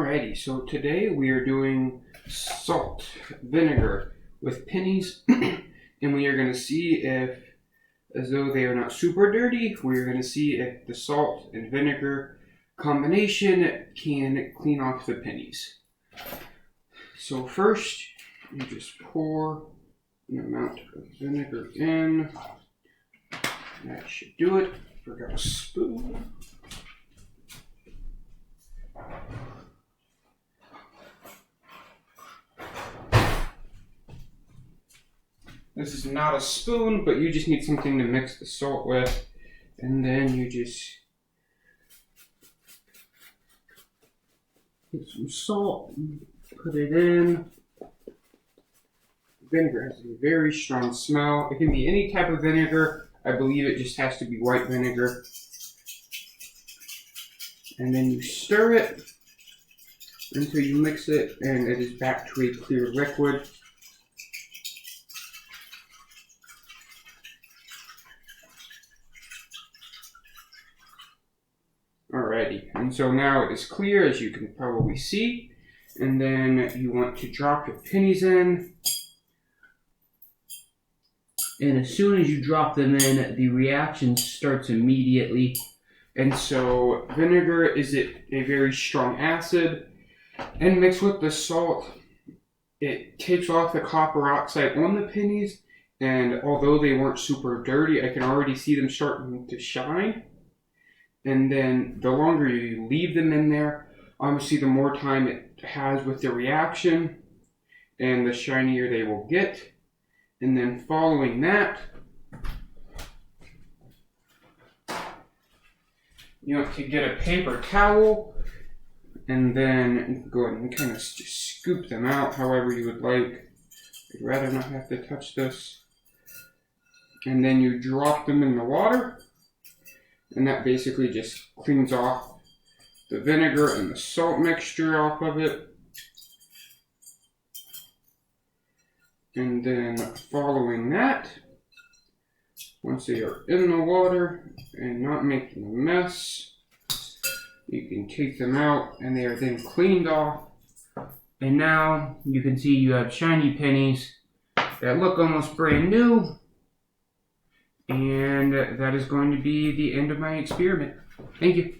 Alrighty, so today we are doing salt vinegar with pennies, and we are going to see if, as though they are not super dirty, we are going to see if the salt and vinegar combination can clean off the pennies. So first, you just pour an amount of vinegar in. That should do it. Forgot a spoon. This is not a spoon, but you just need something to mix the salt with. And then you just get some salt, put it in. Vinegar has a very strong smell. It can be any type of vinegar. I believe it just has to be white vinegar. And then you stir it until you mix it and it is back to a clear liquid. Alrighty, and so now it is clear, as you can probably see. And then you want to drop your pennies in. And as soon as you drop them in, the reaction starts immediately. And so vinegar is a very strong acid, and mixed with the salt, it takes off the copper oxide on the pennies, and although they weren't super dirty, I can already see them starting to shine. And then the longer you leave them in there, obviously the more time it has with the reaction, and the shinier they will get. And then following that, you want to get a paper towel, and then go ahead and kind of just scoop them out however you would like. I'd rather not have to touch this. And then you drop them in the water, and that basically just cleans off the vinegar and the salt mixture off of it. And then following that, once they are in the water and not making a mess, you can take them out and they are then cleaned off. And now you can see you have shiny pennies that look almost brand new. And that is going to be the end of my experiment. Thank you.